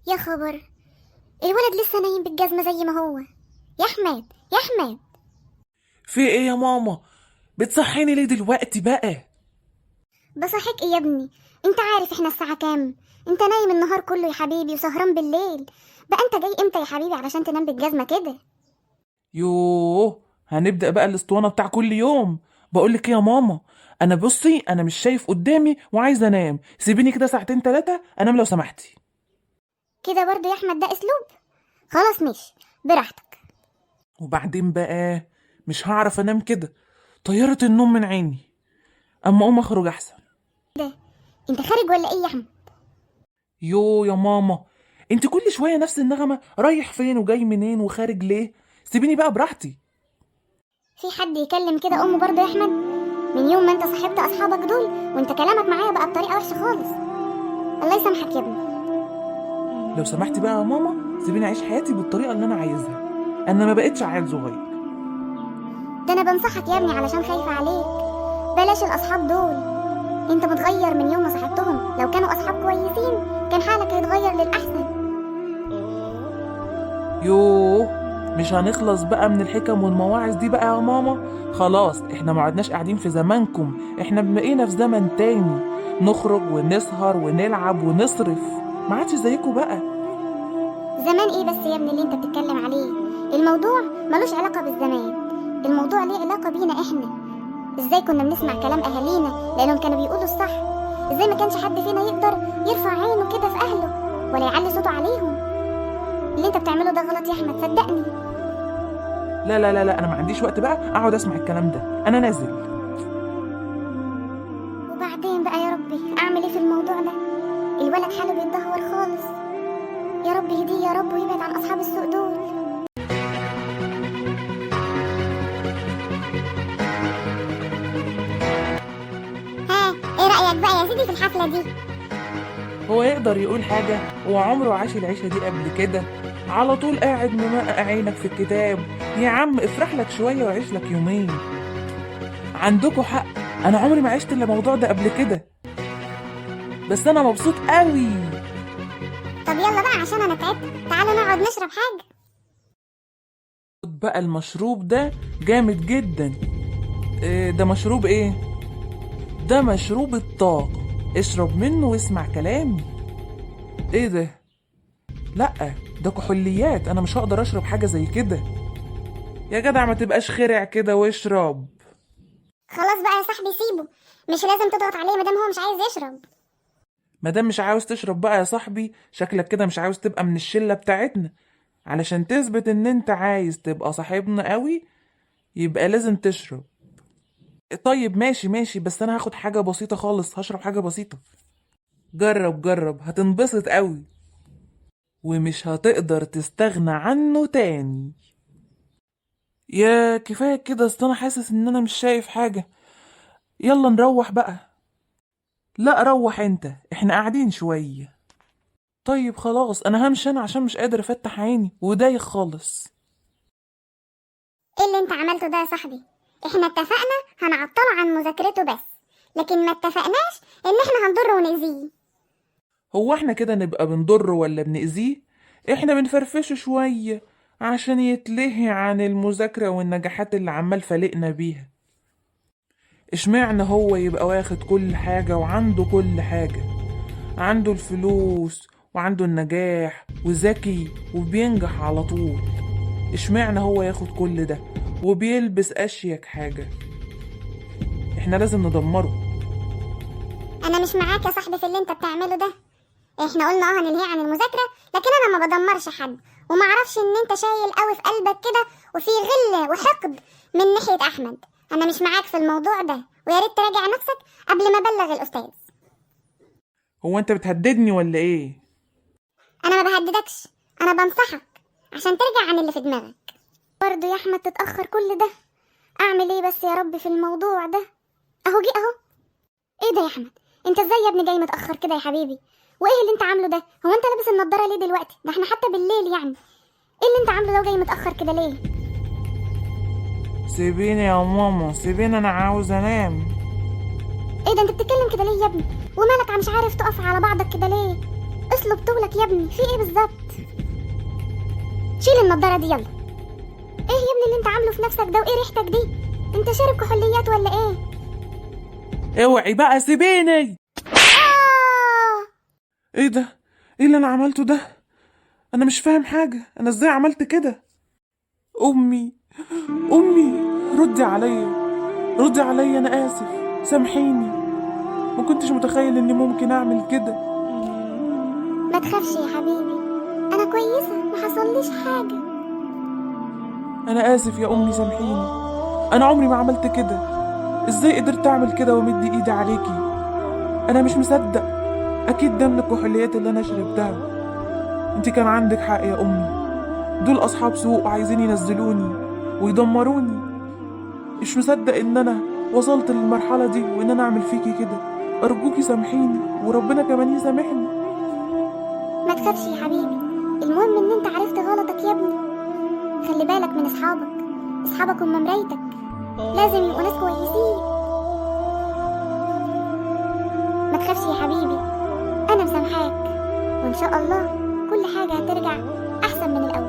يا خبر، الولد لسه نايم بالجزمة زي ما هو. يا احمد يا احمد. في ايه يا ماما؟ بتصحيني ليه دلوقتي بقى؟ بصحيك ايه يا ابني؟ انت عارف احنا الساعة كام؟ انت نايم النهار كله يا حبيبي وسهران بالليل. بقى انت جاي امتى يا حبيبي علشان تنام بالجزمة كده؟ يوه، هنبدأ بقى الاسطوانة بتاع كل يوم. بقولك ايه يا ماما، انا بصي انا مش شايف قدامي وعايزه انام، سيبيني كده ساعتين تلاتة انام لو سمحتي. كده برضه يا احمد؟ ده اسلوب؟ خلاص ماشي، براحتك. وبعدين بقى مش هعرف انام كده، طيرت النوم من عيني، اما اقوم اخرج احسن. ده انت خارج ولا ايه يا احمد؟ يو يا ماما، انت كل شوية نفس النغمة، رايح فين وجاي منين وخارج ليه؟ سيبيني بقى براحتي. في حد يكلم كده امه برضه يا احمد؟ من يوم ما انت صاحبت اصحابك دول وانت كلامك معايا بقى بطريقة وحشة خالص. الله يسامحك يا ابني. لو سمحتي بقى يا ماما سيبيني اعيش حياتي بالطريقة اللي انا عايزها، انا ما بقتش عيل صغير. ده انا بنصحك يا ابني علشان خايفة عليك. بلاش الاصحاب دول. انت متغير من يوم ما صاحبتهم. لو كانوا اصحاب كويسين كان حالك هيتغير للاحسن. يوه، مش هنخلص بقى من الحكم والمواعظ دي بقى يا ماما. خلاص احنا ما عدناش قاعدين في زمانكم، احنا بقينا في زمن تاني، نخرج ونسهر ونلعب ونصرف، ما عادش زيكم بقى. زمان ايه بس يا ابني اللي انت بتتكلم عليه؟ الموضوع ملوش علاقة بالزمان. الموضوع ليه علاقة بينا احنا. ازاي كنا بنسمع كلام اهالينا لانهم كانوا بيقولوا الصح؟ ازاي ما كانش حد فينا يقدر يرفع عينه كده في اهله ولا يعلي صوته عليهم؟ اللي انت بتعمله ده غلط يا احمد، صدقني. لا لا لا لا، انا ما عنديش وقت بقى اقعد اسمع الكلام ده، انا نازل. وبعدين بقى يا ربي اعمل ايه في الموضوع ده؟ الولد حاله بيتدهور خالص. يا رب يهديه يا رب ويبعد عن اصحاب السوء دول. ها، ايه رايك بقى يا سيدي في الحفله دي؟ هو يقدر يقول حاجة؟ هو عمره عاش العيشة دي قبل كده؟ على طول قاعد ممقع عينك في الكتاب. يا عم افرح لك شوية وعيش لك يومين. عندكوا حق، انا عمري ما عشت الموضوع ده قبل كده، بس انا مبسوط قوي. طب يلا بقى عشان انا تعبت، تعالوا نقعد نشرب حاجه. خد بقى المشروب ده جامد جدا. إيه ده؟ مشروب ايه؟ ده مشروب الطاقة، اشرب منه واسمع كلامي. ايه ده؟ لأ، ده كحوليات، انا مش هقدر اشرب حاجة زي كده. يا جدع ما تبقاش خرع كده واشرب. خلاص بقى يا صاحبي سيبه، مش لازم تضغط عليه مادام هو مش عايز يشرب. مادام مش عاوز تشرب بقى يا صاحبي، شكلك كده مش عاوز تبقى من الشلة بتاعتنا. علشان تثبت ان انت عايز تبقى صاحبنا قوي يبقى لازم تشرب. طيب ماشي ماشي، بس انا هاخد حاجة بسيطة خالص، هشرب حاجة بسيطة. جرب جرب، هتنبسط قوي ومش هتقدر تستغنى عنه تاني. يا كفاية كده، اصل انا حاسس ان انا مش شايف حاجة. يلا نروح بقى. لا روح انت، احنا قاعدين شوية. طيب خلاص انا همشي انا عشان مش قادر افتح عيني ودايخ خالص. ايه اللي انت عملته ده يا صاحبي؟ احنا اتفقنا هنعطله عن مذاكرته بس، لكن ما اتفقناش ان احنا هنضره ونأذيه. هو احنا كده نبقى بنضره ولا بنأذيه؟ احنا بنفرفشه شوية عشان يتلهي عن المذاكرة والنجاحات اللي عمال فالقنا بيها. اشمعنى هو يبقى واخد كل حاجة وعنده كل حاجة، عنده الفلوس وعنده النجاح وذكي وبينجح على طول؟ اشمعنى هو ياخد كل ده وبيلبس اشيك حاجة؟ احنا لازم ندمره. انا مش معاك يا صاحبي في اللي انت بتعمله ده. احنا قلنا هننهيه عن المذاكرة، لكن انا ما بدمرش حد. وما اعرفش ان انت شايل قوي في قلبك كده وفي غل وحقد من ناحية احمد. انا مش معاك في الموضوع ده، ويا ريت تراجع نفسك قبل ما ابلغ الاستاذ. هو انت بتهددني ولا ايه؟ انا ما بهددكش، انا بنصحك عشان ترجع عن اللي في دماغك. برضه يا احمد تتاخر كل ده؟ اعمل ايه بس يا رب في الموضوع ده؟ اهو جه اهو. ايه ده يا احمد؟ انت ازاي يا ابني جاي متاخر كده يا حبيبي؟ وايه اللي انت عامله ده؟ هو انت لابس النضاره ليه دلوقتي؟ ده احنا حتى بالليل يعني. ايه اللي انت عامله ده وجاي متاخر كده ليه؟ سيبيني يا ماما سيبيني، انا عاوز انام. ايه ده انت بتتكلم كده ليه يا ابني؟ ومالك مش عارف تقف على بعضك كده ليه؟ اصله بطولك يا ابني، في ايه بالظبط؟ شيل النضاره دي يلا. ايه يا ابني اللي انت عامله في نفسك ده، وايه ريحتك دي؟ انت شارب كحوليات ولا ايه؟ اوعي بقى سيبيني. ايه ده؟ ايه اللي انا عملته ده؟ انا مش فاهم حاجة، انا ازاي عملت كده؟ امي، امي، ردي عليا، ردي عليا، انا اسف، سامحيني، ما كنتش متخيل اني ممكن اعمل كده. ما تخافش يا حبيبي، انا كويسه، ما حصليش حاجه. انا اسف يا امي، سامحيني، انا عمري ما عملت كده. ازاي قدرت اعمل كده وامد ايدي عليكي؟ انا مش مصدق، اكيد ده من الكحوليات اللي انا شربتها. انت كان عندك حق يا امي، دول اصحاب سوء وعايزين ينزلوني ويدمروني. مش مصدق ان انا وصلت للمرحلة دي وان انا اعمل فيكي كده. ارجوكي سامحيني وربنا كمان يسامحني. ما تخافش يا حبيبي، المهم ان انت عرفت غلطك يا ابني. خلي بالك من اصحابك، اصحابك هم مرايتك، لازم يبقوا ناس كويسين. ما تخافش يا حبيبي، انا مسامحاك، وان شاء الله كل حاجه هترجع احسن من الاول.